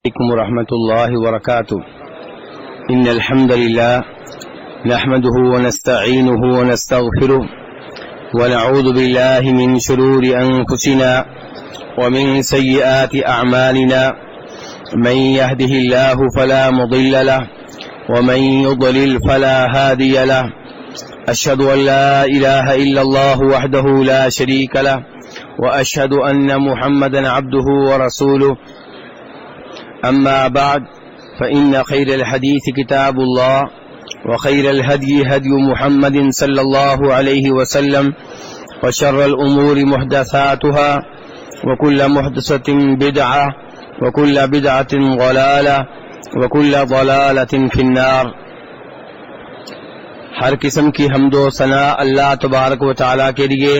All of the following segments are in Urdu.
عليكم ورحمة الله وبركاته. إن الحمد لله نحمده ونستعينه ونستغفره ونعوذ بالله من شرور أنفسنا ومن سيئات أعمالنا. من يهده الله فلا مضل له ومن يضلل فلا هادي له. أشهد أن لا إله إلا الله وحده لا شريك له وأشهد أن محمدا عبده ورسوله. أما بعد فإن خير الحديث كتاب الله وخير الهدي هدي محمد صلى الله عليه وسلم وشر الأمور محدثاتها وكل محدثة بدعة وكل بدعة ضلالة وكل ضلالة في النار. ہر قسم کی حمد و ثنا اللہ تبارک و تعالیٰ کے لیے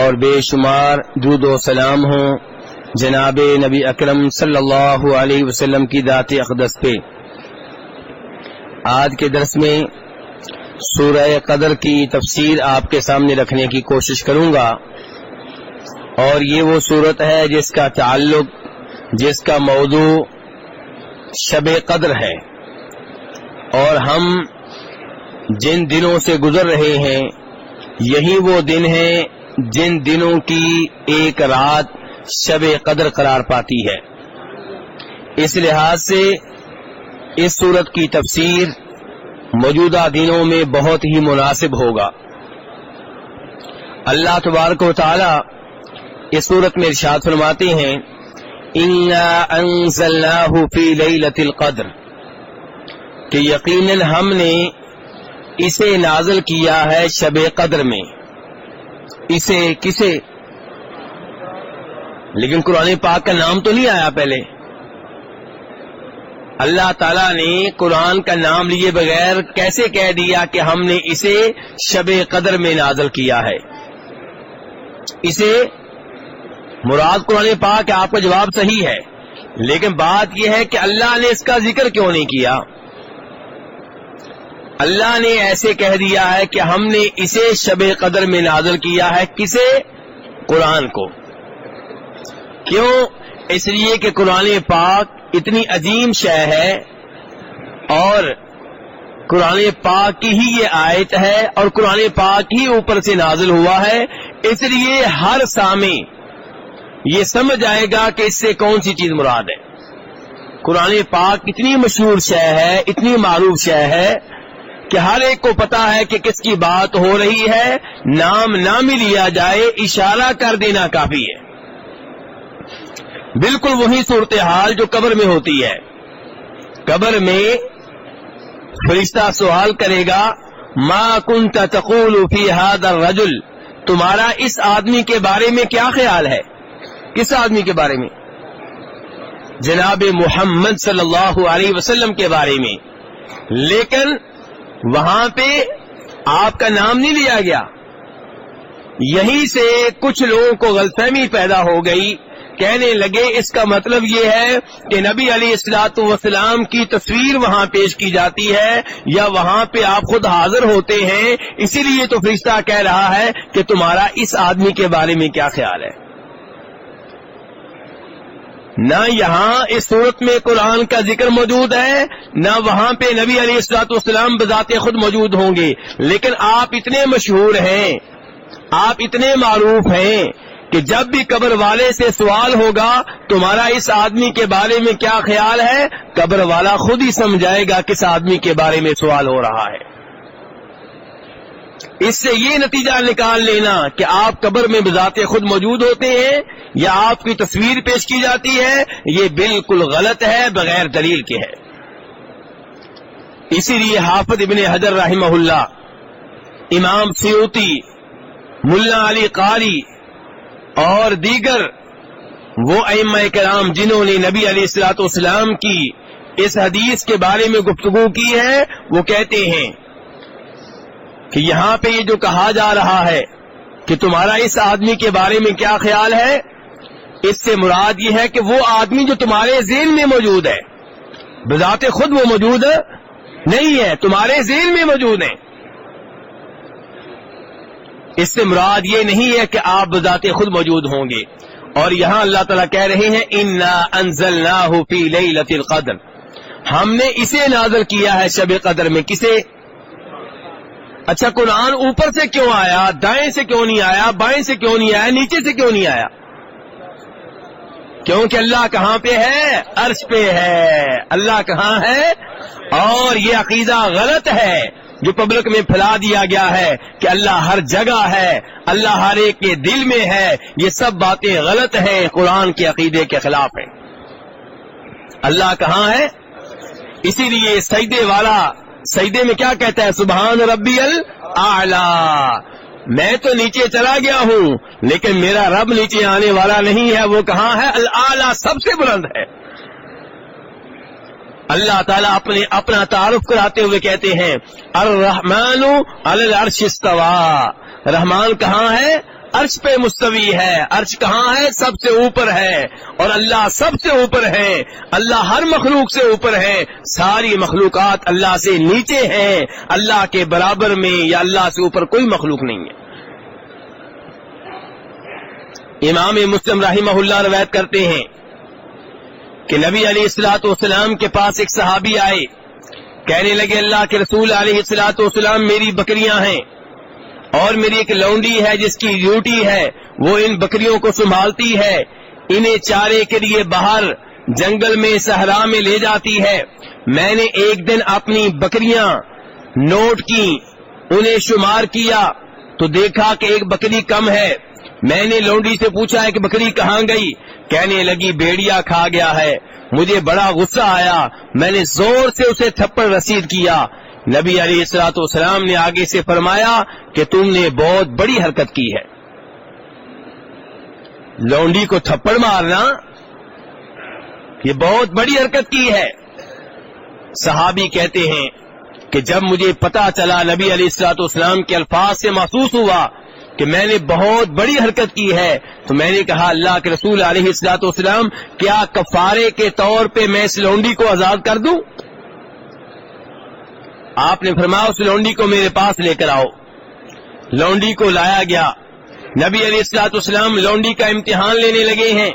اور بے شمار درود و سلام ہوں جناب نبی اکرم صلی اللہ علیہ وسلم کی ذات اقدس پہ. آج کے درس میں سورہ قدر کی تفسیر آپ کے سامنے رکھنے کی کوشش کروں گا، اور یہ وہ سورت ہے جس کا تعلق، جس کا موضوع شب قدر ہے. اور ہم جن دنوں سے گزر رہے ہیں یہی وہ دن ہیں جن دنوں کی ایک رات شب قدر قرار پاتی ہے. اس لحاظ سے اس سورت کی تفسیر موجودہ دنوں میں بہت ہی مناسب ہوگا. اللہ تبارک و تعالی اس سورت میں ارشاد فرماتے ہیں اِنَّا أَنزَلْنَاهُ فِي لَيْلَةِ الْقَدْرِ، کہ یقیناً ہم نے اسے نازل کیا ہے شب قدر میں. اسے کسے؟ لیکن قرآن پاک کا نام تو نہیں آیا پہلے. اللہ تعالیٰ نے قرآن کا نام لیے بغیر کیسے کہہ دیا کہ ہم نے اسے شب قدر میں نازل کیا ہے؟ اسے مراد قرآن پاک ہے. آپ کا جواب صحیح ہے، لیکن بات یہ ہے کہ اللہ نے اس کا ذکر کیوں نہیں کیا؟ اللہ نے ایسے کہہ دیا ہے کہ ہم نے اسے شب قدر میں نازل کیا ہے. کسے؟ قرآن کو. کیوں؟ اس لیے کہ قرآن پاک اتنی عظیم شے ہے اور قرآن پاک کی ہی یہ آیت ہے اور قرآن پاک ہی اوپر سے نازل ہوا ہے. اس لیے ہر سامع یہ سمجھ آئے گا کہ اس سے کون سی چیز مراد ہے. قرآن پاک اتنی مشہور شے ہے، اتنی معروف شے ہے کہ ہر ایک کو پتا ہے کہ کس کی بات ہو رہی ہے. نام نہ بھی لیا جائے، اشارہ کر دینا کافی ہے. بالکل وہی صورتحال جو قبر میں ہوتی ہے. قبر میں فرشتہ سوال کرے گا ما کنت تقول فی ھذا الرجل، تمہارا اس آدمی کے بارے میں کیا خیال ہے؟ کس آدمی کے بارے میں؟ جناب محمد صلی اللہ علیہ وسلم کے بارے میں. لیکن وہاں پہ آپ کا نام نہیں لیا گیا. یہیں سے کچھ لوگوں کو غلط فہمی پیدا ہو گئی. کہنے لگے اس کا مطلب یہ ہے کہ نبی علیہ الصلوۃ والسلام کی تصویر وہاں پیش کی جاتی ہے یا وہاں پہ آپ خود حاضر ہوتے ہیں، اسی لیے تو فرشتہ کہہ رہا ہے کہ تمہارا اس آدمی کے بارے میں کیا خیال ہے. نہ یہاں اس صورت میں قرآن کا ذکر موجود ہے، نہ وہاں پہ نبی علیہ الصلوۃ والسلام بذات خود موجود ہوں گے. لیکن آپ اتنے مشہور ہیں، آپ اتنے معروف ہیں کہ جب بھی قبر والے سے سوال ہوگا تمہارا اس آدمی کے بارے میں کیا خیال ہے، قبر والا خود ہی سمجھائے گا کس آدمی کے بارے میں سوال ہو رہا ہے. اس سے یہ نتیجہ نکال لینا کہ آپ قبر میں بذات خود موجود ہوتے ہیں یا آپ کی تصویر پیش کی جاتی ہے، یہ بالکل غلط ہے، بغیر دلیل کے ہے. اسی لیے حافظ ابن حجر رحمہ اللہ، امام سیوطی، ملا علی قاری اور دیگر وہ ائمہ کرام جنہوں نے نبی علیہ الصلوۃ والسلام کی اس حدیث کے بارے میں گفتگو کی ہے، وہ کہتے ہیں کہ یہاں پہ یہ جو کہا جا رہا ہے کہ تمہارا اس آدمی کے بارے میں کیا خیال ہے، اس سے مراد یہ ہے کہ وہ آدمی جو تمہارے ذہن میں موجود ہے، بذات خود وہ موجود نہیں ہے، تمہارے ذہن میں موجود ہے. اس سے مراد یہ نہیں ہے کہ آپ بذات خود موجود ہوں گے. اور یہاں اللہ تعالیٰ کہہ رہے ہیں انا انزلناہ فی لیلۃ القدر، ہم نے اسے نازل کیا ہے شب قدر میں. کسے؟ اچھا قرآن اوپر سے کیوں آیا؟ دائیں سے کیوں نہیں آیا؟ بائیں سے کیوں نہیں آیا؟ نیچے سے کیوں نہیں آیا؟ کیونکہ اللہ کہاں پہ ہے؟ عرش پہ ہے. اللہ کہاں ہے؟ اور یہ عقیدہ غلط ہے جو پبلک میں پھیلا دیا گیا ہے کہ اللہ ہر جگہ ہے، اللہ ہر ایک کے دل میں ہے. یہ سب باتیں غلط ہیں، قرآن کے عقیدے کے خلاف ہیں. اللہ کہاں ہے؟ اسی لیے سجدے والا سجدے میں کیا کہتا ہے؟ سبحان ربی الاعلی. میں تو نیچے چلا گیا ہوں لیکن میرا رب نیچے آنے والا نہیں ہے. وہ کہاں ہے؟ الاعلی، سب سے بلند ہے. اللہ تعالیٰ اپنا تعارف کراتے ہوئے کہتے ہیں الرحمن علی العرش استوى. رحمان کہاں ہے؟ عرش پہ مستوی ہے. عرش کہاں ہے؟ سب سے اوپر ہے. اور اللہ سب سے اوپر ہے. اللہ ہر مخلوق سے اوپر ہے. ساری مخلوقات اللہ سے نیچے ہیں. اللہ کے برابر میں یا اللہ سے اوپر کوئی مخلوق نہیں ہے. امام مسلم رحمہ اللہ روایت کرتے ہیں کہ نبی علیہ الصلوۃ والسلام کے پاس ایک صحابی آئے، کہنے لگے اللہ کے رسول علیہ الصلوۃ والسلام میری بکریاں ہیں اور میری ایک لونڈی ہے جس کی ڈیوٹی ہے وہ ان بکریوں کو سنبھالتی ہے، انہیں چارے کے لیے باہر جنگل میں صحرا میں لے جاتی ہے. میں نے ایک دن اپنی بکریاں نوٹ کی، انہیں شمار کیا تو دیکھا کہ ایک بکری کم ہے. میں نے لونڈی سے پوچھا ہے کہ بکری کہاں گئی؟ کہنے لگی بھیڑیا کھا گیا ہے. مجھے بڑا غصہ آیا، میں نے زور سے اسے تھپڑ رسید کیا. نبی علیہ الصلوۃ والسلام نے آگے سے فرمایا کہ تم نے بہت بڑی حرکت کی ہے. لونڈی کو تھپڑ مارنا یہ بہت بڑی حرکت کی ہے. صحابی کہتے ہیں کہ جب مجھے پتا چلا نبی علیہ الصلوۃ والسلام کے الفاظ سے محسوس ہوا کہ میں نے بہت بڑی حرکت کی ہے تو میں نے کہا اللہ کے رسول علیہ الصلوۃ والسلام کیا کفارے کے طور پہ میں اس لونڈی کو آزاد کر دوں؟ آپ نے فرمایا اس لونڈی کو میرے پاس لے کر آؤ. لونڈی کو لایا گیا. نبی علیہ الصلوۃ والسلام لونڈی کا امتحان لینے لگے ہیں،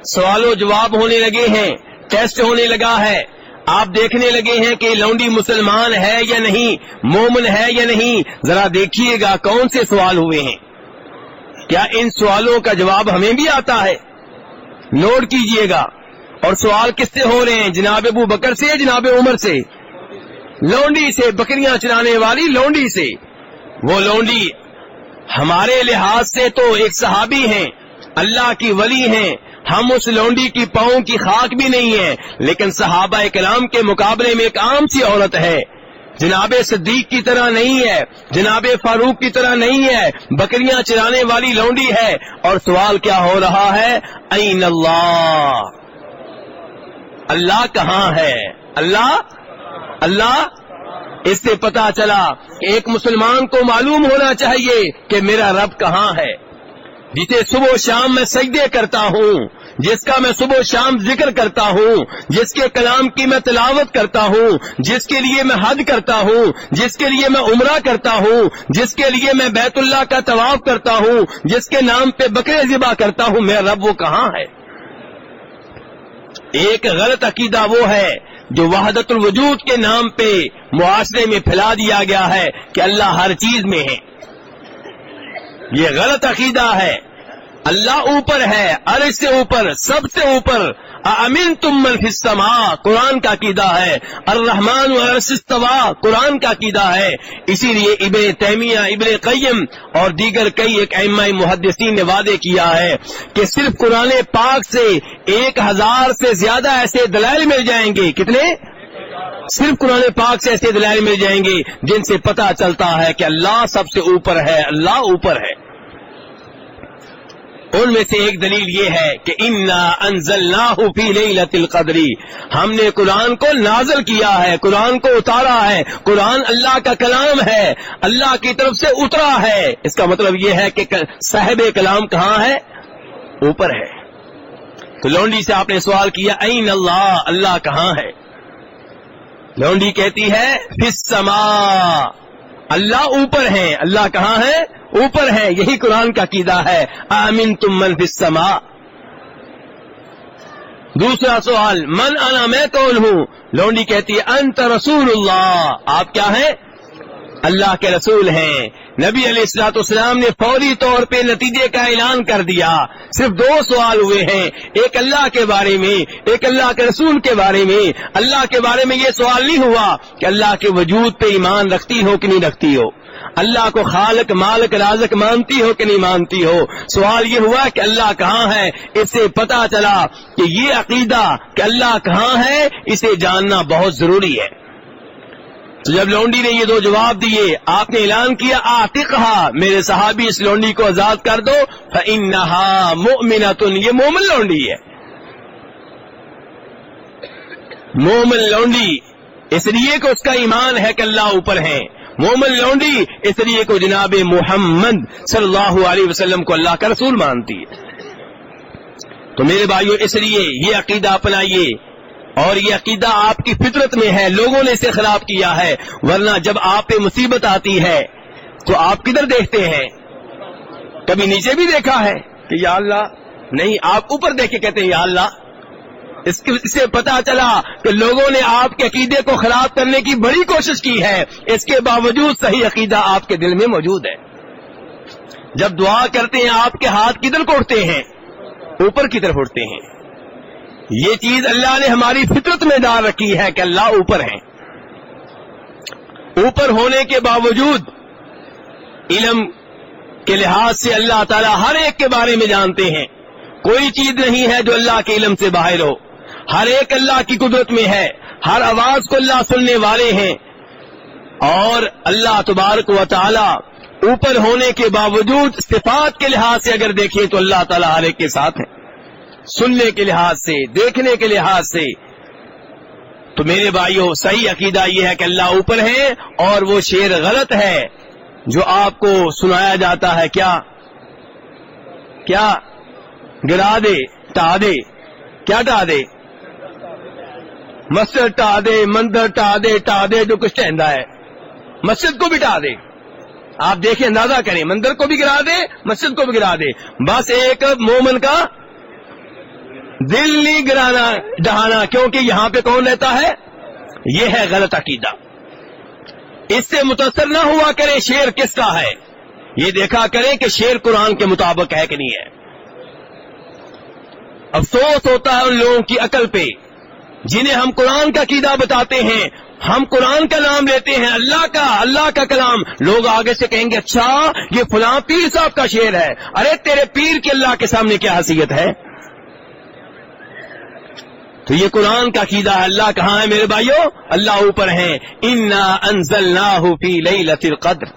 سوال و جواب ہونے لگے ہیں، ٹیسٹ ہونے لگا ہے. آپ دیکھنے لگے ہیں کہ لونڈی مسلمان ہے یا نہیں، مومن ہے یا نہیں. ذرا دیکھیے گا کون سے سوال ہوئے ہیں. کیا ان سوالوں کا جواب ہمیں بھی آتا ہے؟ نوٹ کیجئے گا. اور سوال کس سے ہو رہے ہیں؟ جناب ابو بکر سے، جناب عمر سے؟ لونڈی سے، بکریاں چرانے والی لونڈی سے. وہ لونڈی ہمارے لحاظ سے تو ایک صحابی ہیں، اللہ کی ولی ہیں. ہم اس لونڈی کی پاؤں کی خاک بھی نہیں ہیں، لیکن صحابہ کرام کے مقابلے میں ایک عام سی عورت ہے. جناب صدیق کی طرح نہیں ہے، جناب فاروق کی طرح نہیں ہے، بکریاں چرانے والی لونڈی ہے. اور سوال کیا ہو رہا ہے؟ این اللہ، اللہ کہاں ہے؟ اللہ اس سے پتا چلا کہ ایک مسلمان کو معلوم ہونا چاہیے کہ میرا رب کہاں ہے، جسے صبح و شام میں سجدے کرتا ہوں، جس کا میں صبح و شام ذکر کرتا ہوں، جس کے کلام کی میں تلاوت کرتا ہوں، جس کے لیے میں حج کرتا ہوں، جس کے لیے میں عمرہ کرتا ہوں، جس کے لیے میں بیت اللہ کا طواف کرتا ہوں، جس کے نام پہ بکرے ذبح کرتا ہوں. میرا رب وہ کہاں ہے؟ ایک غلط عقیدہ وہ ہے جو وحدت الوجود کے نام پہ معاشرے میں پھیلا دیا گیا ہے کہ اللہ ہر چیز میں ہے. یہ غلط عقیدہ ہے. اللہ اوپر ہے، عرش سے اوپر، سب سے اوپر. اَأَمِنْتُم مَّن فِي السَّمَاءِ قرآن کا عقیدہ ہے. الرحمن عَلَى اسْتَوَىٰ قرآن کا عقیدہ ہے. اسی لیے ابن تیمیہ، ابن قیم اور دیگر کئی ایک ائمہ محدثین نے وعدے کیا ہے کہ صرف قرآن پاک سے 1000 سے زیادہ ایسے دلائل مل جائیں گے. کتنے؟ صرف قرآن پاک سے ایسے دلائل مل جائیں گے جن سے پتا چلتا ہے کہ اللہ سب سے اوپر ہے، اللہ اوپر ہے. ان میں سے ایک دلیل یہ ہے کہ انا انزلناہ فی لیلۃ القدر، ہم نے قرآن کو نازل کیا ہے، قرآن کو اتارا ہے. قرآن اللہ کا کلام ہے، اللہ کی طرف سے اترا ہے. اس کا مطلب یہ ہے کہ صاحب کلام کہاں ہے؟ اوپر ہے. تو لونڈی سے آپ نے سوال کیا این اللہ، اللہ کہاں ہے؟ لونڈی کہتی ہے فی السماء، اللہ اوپر ہے. اللہ کہاں ہے؟ اوپر ہے. یہی قرآن کا عقیدہ ہے. آمنتم من فی السماء، دوسرا سوال من انا، میں کون ہوں؟ لونڈی کہتی ہے انت رسول اللہ، آپ کیا ہیں؟ اللہ کے رسول ہیں۔ نبی علیہ الصلوۃ والسلام نے فوری طور پہ نتیجے کا اعلان کر دیا۔ صرف دو سوال ہوئے ہیں، ایک اللہ کے بارے میں، ایک اللہ کے رسول کے بارے میں۔ اللہ کے بارے میں یہ سوال نہیں ہوا کہ اللہ کے وجود پہ ایمان رکھتی ہو کہ نہیں رکھتی ہو، اللہ کو خالق مالک رازق مانتی ہو کہ نہیں مانتی ہو۔ سوال یہ ہوا کہ اللہ کہاں ہے۔ اس سے پتا چلا کہ یہ عقیدہ کہ اللہ کہاں ہے اسے جاننا بہت ضروری ہے۔ تو جب لونڈی نے یہ دو جواب دیے، آپ نے اعلان کیا آتقھا، میرے صحابی اس لونڈی کو آزاد کر دو، فإنہا مؤمنۃ، یہ مومن لونڈی ہے۔ مومن لونڈی اس لیے کہ اس کا ایمان ہے کہ اللہ اوپر ہے، مومن لونڈی اس لیے کہ جناب محمد صلی اللہ علیہ وسلم کو اللہ کا رسول مانتی ہے۔ تو میرے بھائیو اس لیے یہ عقیدہ اپنائیے، اور یہ عقیدہ آپ کی فطرت میں ہے، لوگوں نے اسے خراب کیا ہے۔ ورنہ جب آپ پہ مصیبت آتی ہے تو آپ کدھر دیکھتے ہیں؟ کبھی نیچے بھی دیکھا ہے کہ یا اللہ؟ نہیں، آپ اوپر دیکھ کے کہتے ہیں یا اللہ۔ اس سے پتا چلا کہ لوگوں نے آپ کے عقیدے کو خراب کرنے کی بڑی کوشش کی ہے، اس کے باوجود صحیح عقیدہ آپ کے دل میں موجود ہے۔ جب دعا کرتے ہیں آپ کے ہاتھ کدھر کو اٹھتے ہیں؟ اوپر کی طرف اٹھتے ہیں۔ یہ چیز اللہ نے ہماری فطرت میں ڈال رکھی ہے کہ اللہ اوپر ہے۔ اوپر ہونے کے باوجود علم کے لحاظ سے اللہ تعالیٰ ہر ایک کے بارے میں جانتے ہیں، کوئی چیز نہیں ہے جو اللہ کے علم سے باہر ہو، ہر ایک اللہ کی قدرت میں ہے، ہر آواز کو اللہ سننے والے ہیں۔ اور اللہ تبارک و تعالیٰ اوپر ہونے کے باوجود صفات کے لحاظ سے اگر دیکھیں تو اللہ تعالیٰ ہر ایک کے ساتھ ہے، سننے کے لحاظ سے، دیکھنے کے لحاظ سے۔ تو میرے بھائیوں صحیح عقیدہ یہ ہے کہ اللہ اوپر ہے، اور وہ شعر غلط ہے جو آپ کو سنایا جاتا ہے، کیا گرا دے ٹا دے، کیا ٹا دے؟ مسجد ٹا دے، مندر ٹا دے جو کچھ ٹہندا ہے، مسجد کو بھی ٹا دے۔ آپ دیکھیں، اندازہ کریں، مندر کو بھی گرا دے، مسجد کو بھی گرا دے، بس ایک مومن کا دل نہیں گرانا ڈہانا، کیونکہ یہاں پہ کون رہتا ہے؟ یہ ہے غلط عقیدہ۔ اس سے متاثر نہ ہوا کریں شعر کس کا ہے، یہ دیکھا کریں کہ شعر قرآن کے مطابق ہے کہ نہیں ہے۔ افسوس ہوتا ہے ان لوگوں کی عقل پہ جنہیں ہم قرآن کا عقیدہ بتاتے ہیں، ہم قرآن کا نام لیتے ہیں، اللہ کا کلام، لوگ آگے سے کہیں گے اچھا یہ فلاں پیر صاحب کا شعر ہے۔ ارے تیرے پیر کی اللہ کے سامنے کیا حیثیت ہے؟ تو یہ قرآن کا عقیدہ ہے۔ اللہ کہاں ہے میرے بھائیو؟ اللہ اوپر ہے۔ انا انزلناہ فی لیلۃ القدر،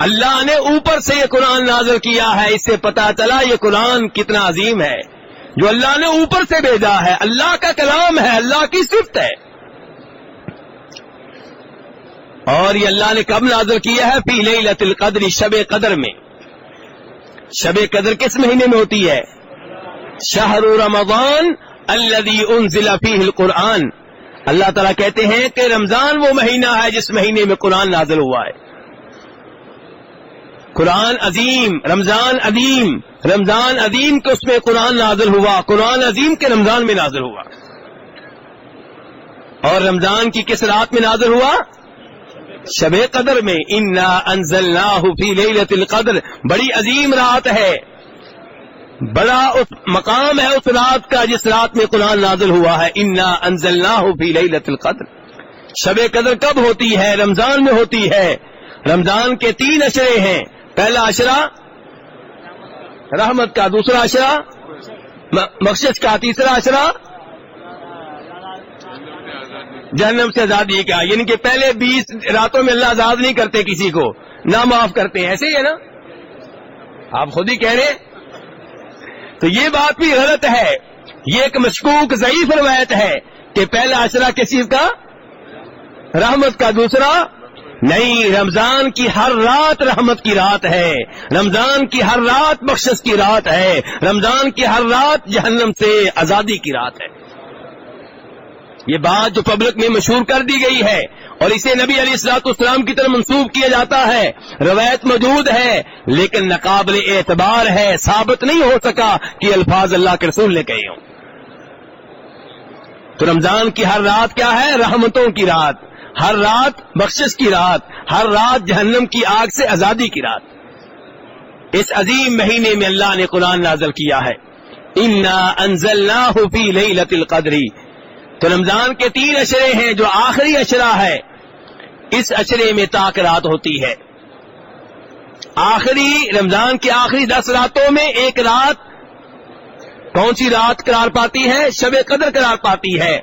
اللہ نے اوپر سے یہ قرآن نازل کیا ہے۔ اس سے پتا چلا یہ قرآن کتنا عظیم ہے، جو اللہ نے اوپر سے بھیجا ہے، اللہ کا کلام ہے، اللہ کی صفت ہے۔ اور یہ اللہ نے کب نازل کیا ہے؟ فی لیلۃ القدر، شب قدر میں۔ شب قدر کس مہینے میں ہوتی ہے؟ شہر رمضان الذی انزل فیہ القرآن۔ اللہ تعالیٰ کہتے ہیں کہ رمضان وہ مہینہ ہے جس مہینے میں قرآن نازل ہوا ہے۔ قرآن عظیم، رمضان عظیم، رمضان عظیم کہ اس میں قرآن نازل ہوا، قرآن عظیم کے رمضان میں نازل ہوا۔ اور رمضان کی کس رات میں نازل ہوا؟ شب قدر میں۔ انا انزلناہ فی لیلۃ القدر، بڑی عظیم رات ہے، بڑا مقام ہے اس رات کا جس رات میں قرآن نازل ہوا ہے۔ انا انزلناہ فی لیلۃ القدر۔ شب قدر کب ہوتی ہے؟ رمضان میں ہوتی ہے۔ رمضان کے 3 عشرے ہیں، پہلا عشرہ رحمت کا، دوسرا عشرہ بخشش کا، تیسرا عشرہ جہنم سے آزادی کا۔ یعنی کہ پہلے 20 راتوں میں اللہ آزاد نہیں کرتے کسی کو، نہ معاف کرتے ہیں، ایسے ہی ہے نا؟ آپ خود ہی کہہ رہے ہیں۔ تو یہ بات بھی غلط ہے، یہ ایک مشکوک ضعیف روایت ہے کہ پہلا عشرہ کس چیز کا؟ رحمت کا، دوسرا نہیں۔ رمضان کی ہر رات رحمت کی رات ہے، رمضان کی ہر رات بخشش کی رات ہے، رمضان کی ہر رات جہنم سے آزادی کی رات ہے۔ یہ بات جو پبلک میں مشہور کر دی گئی ہے اور اسے نبی علیہ الصلوۃ والسلام کی طرف منسوب کیا جاتا ہے، روایت موجود ہے لیکن ناقابل اعتبار ہے، ثابت نہیں ہو سکا کہ الفاظ اللہ کے رسول نے کہے ہوں۔ تو رمضان کی ہر رات کیا ہے؟ رحمتوں کی رات، ہر رات بخشش کی رات، ہر رات جہنم کی آگ سے آزادی کی رات۔ اس عظیم مہینے میں اللہ نے قرآن نازل کیا ہے، انا انزلناہ فی لیلۃ القدر۔ تو رمضان کے 3 اشرے ہیں، جو آخری اشرہ ہے اس اشرے میں تاک رات ہوتی ہے۔ آخری رمضان کی آخری 10 راتوں میں ایک رات کون سی رات قرار پاتی ہے؟ شب قدر قرار پاتی ہے،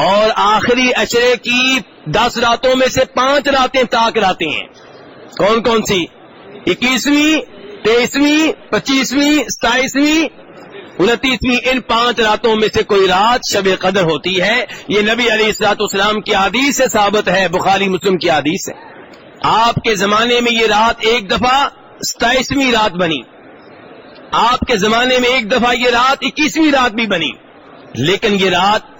اور آخری اشرے کی 10 راتوں میں سے 5 راتیں تاک راتیں ہیں۔ کون کون سی؟ 21ویں، 23ویں، 25ویں، 27ویں، 29ویں، ان 5 راتوں میں سے کوئی رات شب قدر ہوتی ہے۔ یہ نبی علیہ الصلوۃ والسلام کی حدیث سے ثابت ہے، بخاری مسلم کی حدیث ہے۔ آپ کے زمانے میں یہ رات ایک دفعہ 27ویں رات بنی، آپ کے زمانے میں ایک دفعہ یہ رات 21ویں رات بھی بنی، لیکن یہ رات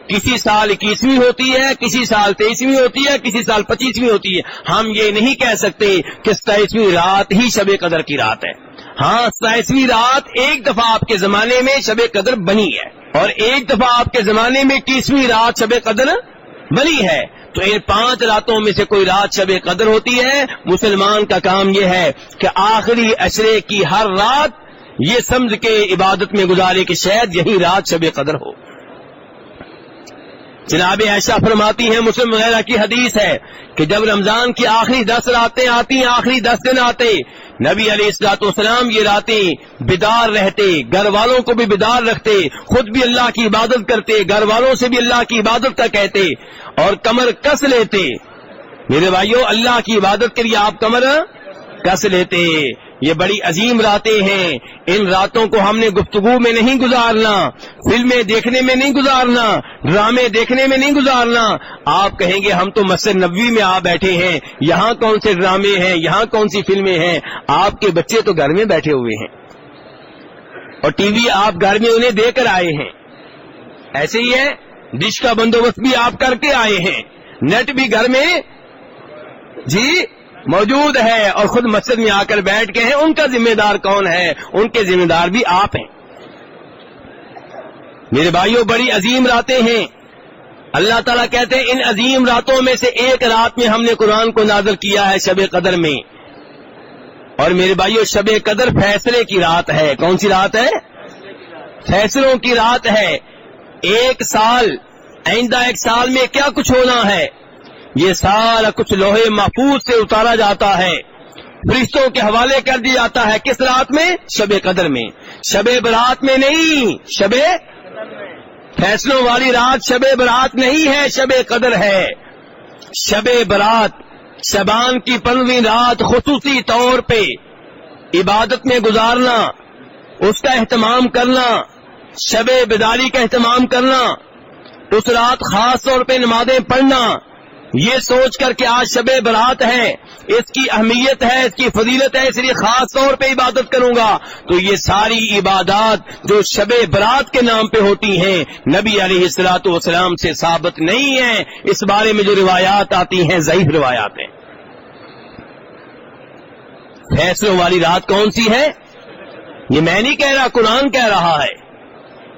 کسی سال 21ویں ہوتی ہے، کسی سال 23ویں ہوتی ہے، کسی سال 25ویں ہوتی ہے۔ ہم یہ نہیں کہہ سکتے کہ 27ویں رات ہی شب قدر کی رات ہے۔ ہاں، 27ویں رات ایک دفعہ آپ کے زمانے میں شب قدر بنی ہے، اور ایک دفعہ آپ کے زمانے میں 21ویں رات شب قدر بنی ہے۔ تو ان 5 راتوں میں سے کوئی رات شب قدر ہوتی ہے۔ مسلمان کا کام یہ ہے کہ آخری اشرے کی ہر رات یہ سمجھ کے عبادت میں گزارے کہ شاید یہی رات شب قدر ہو۔ جناب عائشہ فرماتی ہیں، مسلم وغیرہ کی حدیث ہے کہ جب رمضان کی آخری 10 راتیں آتی، آخری 10 دن آتے، نبی علیہ الصلوۃ والسلام یہ راتیں بیدار رہتے، گھر والوں کو بھی بیدار رکھتے، خود بھی اللہ کی عبادت کرتے، گھر والوں سے بھی اللہ کی عبادت کا کہتے، اور کمر کس لیتے۔ میرے بھائیو، اللہ کی عبادت کے لیے آپ کمر کس لیتے۔ یہ بڑی عظیم راتیں ہیں، ان راتوں کو ہم نے گفتگو میں نہیں گزارنا، فلمیں دیکھنے میں نہیں گزارنا، ڈرامے دیکھنے میں نہیں گزارنا۔ آپ کہیں گے ہم تو مسجد نبوی میں آ بیٹھے ہیں، یہاں کون سے ڈرامے ہیں، یہاں کون سی فلمیں ہیں؟ آپ کے بچے تو گھر میں بیٹھے ہوئے ہیں، اور ٹی وی آپ گھر میں انہیں دے کر آئے ہیں۔ ایسے ہی ہے، ڈش کا بندوبست بھی آپ کر کے آئے ہیں، نیٹ بھی گھر میں جی موجود ہے، اور خود مسجد میں آ کر بیٹھ کے ہیں۔ ان کا ذمہ دار کون ہے؟ ان کے ذمہ دار بھی آپ ہیں۔ میرے بھائیوں، بڑی عظیم راتیں ہیں۔ اللہ تعالیٰ کہتے ہیں ان عظیم راتوں میں سے ایک رات میں ہم نے قرآن کو نازل کیا ہے، شب قدر میں۔ اور میرے بھائیوں، شب قدر فیصلے کی رات ہے۔ کون سی رات ہے؟ فیصلوں کی رات ہے۔ ایک سال، آئندہ ایک سال میں کیا کچھ ہونا ہے، یہ سارا کچھ لوہے محفوظ سے اتارا جاتا ہے، فرشتوں کے حوالے کر دیا جاتا ہے۔ کس رات میں؟ شب قدر میں۔ شب برات میں نہیں، شب فیصلوں والی رات شب برات نہیں ہے، شب قدر ہے۔ شب برات شعبان کی 15ویں رات خصوصی طور پہ عبادت میں گزارنا، اس کا اہتمام کرنا، شب بیداری کا اہتمام کرنا، اس رات خاص طور پہ نمازیں پڑھنا، یہ سوچ کر کہ آج شب برات ہے، اس کی اہمیت ہے، اس کی فضیلت ہے، اس لیے خاص طور پہ عبادت کروں گا۔ تو یہ ساری عبادات جو شب برات کے نام پہ ہوتی ہیں، نبی علیہ الصلوۃ والسلام سے ثابت نہیں ہیں۔ اس بارے میں جو روایات آتی ہیں ضعیف روایات ہیں۔ فیصلوں والی رات کون سی ہے؟ یہ میں نہیں کہہ رہا، قرآن کہہ رہا ہے۔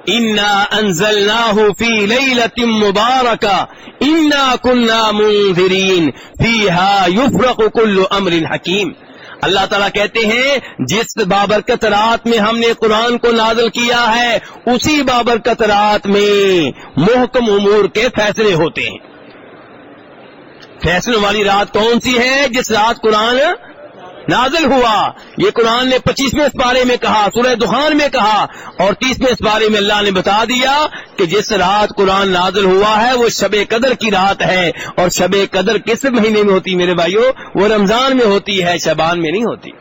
انا انزلناہ فی لیلۃ مبارکہ انا کنا منذرین فیہا یفرق کل امر حکیم۔ اللہ تعالیٰ کہتے ہیں جس بابرکت رات میں ہم نے قرآن کو نازل کیا ہے، اسی بابرکت رات میں محکم امور کے فیصلے ہوتے ہیں۔ فیصلوں والی رات کون سی ہے؟ جس رات قرآن نازل ہوا۔ یہ قرآن نے 25ویں سپارے میں کہا، سورہ دخان میں کہا، اور 30ویں سپارے میں اللہ نے بتا دیا کہ جس رات قرآن نازل ہوا ہے وہ شب قدر کی رات ہے۔ اور شب قدر کس مہینے میں ہوتی میرے بھائیو؟ وہ رمضان میں ہوتی ہے، شعبان میں نہیں ہوتی۔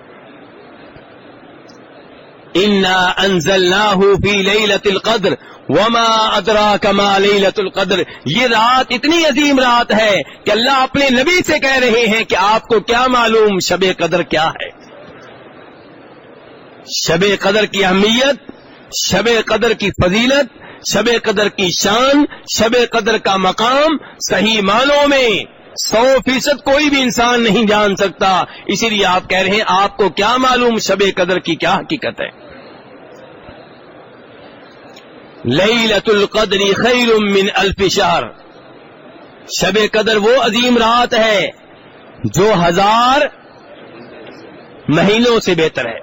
انا انزلناہ فی لیلۃ القدر وما ادراک ما لیلۃ القدر۔ یہ رات اتنی عظیم رات ہے کہ اللہ اپنے نبی سے کہہ رہے ہیں کہ آپ کو کیا معلوم شب قدر کیا ہے۔ شب قدر کی اہمیت، شب قدر کی فضیلت، شب قدر کی شان، شب قدر کا مقام صحیح معنوں میں 100% کوئی بھی انسان نہیں جان سکتا۔ اسی لیے آپ کہہ رہے ہیں آپ کو کیا معلوم شب قدر کی کیا حقیقت ہے۔ لیلۃ القدر خیر من الف شہر، شب قدر وہ عظیم رات ہے جو 1000 مہینوں سے بہتر ہے.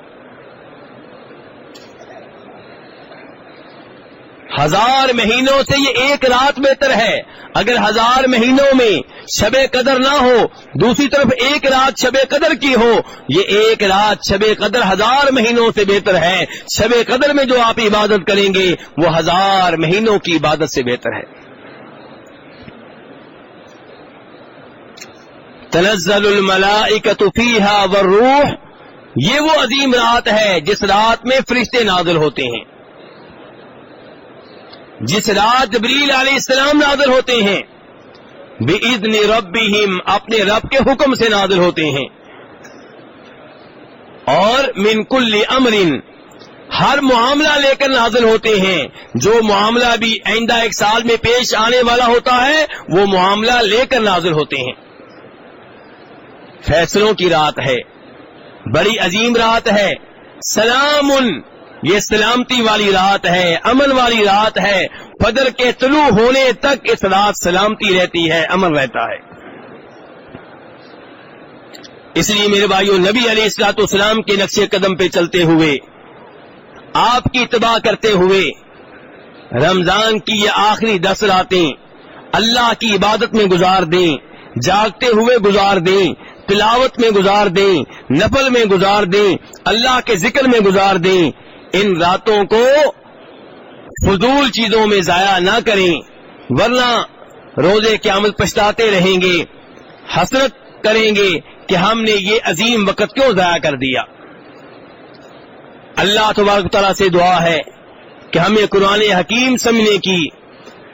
1000 مہینوں سے یہ ایک رات بہتر ہے. اگر 1000 مہینوں میں شب قدر نہ ہو، دوسری طرف ایک رات شب قدر کی ہو، یہ ایک رات شب قدر 1000 مہینوں سے بہتر ہے. شب قدر میں جو آپ عبادت کریں گے وہ 1000 مہینوں کی عبادت سے بہتر ہے. تنزل الملائکۃ فیہا والروح، یہ وہ عظیم رات ہے جس رات میں فرشتے نازل ہوتے ہیں، جس رات جبریل علیہ السلام نازل ہوتے ہیں. بِإِذْنِ رَبِّهِمْ، اپنے رب کے حکم سے نازل ہوتے ہیں. اور من کل امر، ہر معاملہ لے کر نازل ہوتے ہیں. جو معاملہ بھی آئندہ 1 سال میں پیش آنے والا ہوتا ہے وہ معاملہ لے کر نازل ہوتے ہیں. فیصلوں کی رات ہے، بڑی عظیم رات ہے. سلام، یہ سلامتی والی رات ہے، امن والی رات ہے. فجر کے طلوع ہونے تک اس رات سلامتی رہتی ہے، امن رہتا ہے. اس لیے میرے بھائیوں، نبی علیہ الصلوۃ والسلام کے نقش قدم پہ چلتے ہوئے، آپ کی اتباع کرتے ہوئے، رمضان کی یہ آخری 10 راتیں اللہ کی عبادت میں گزار دیں، جاگتے ہوئے گزار دیں، تلاوت میں گزار دیں، نفل میں گزار دیں، اللہ کے ذکر میں گزار دیں. ان راتوں کو فضول چیزوں میں ضائع نہ کریں، ورنہ روز قیامت پچھتاتے رہیں گے، حسرت کریں گے کہ ہم نے یہ عظیم وقت کیوں ضائع کر دیا. اللہ تبارک و تعالیٰ سے دعا ہے کہ ہمیں قرآن حکیم سمجھنے کی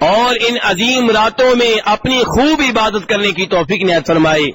اور ان عظیم راتوں میں اپنی خوب عبادت کرنے کی توفیق عنایت فرمائے.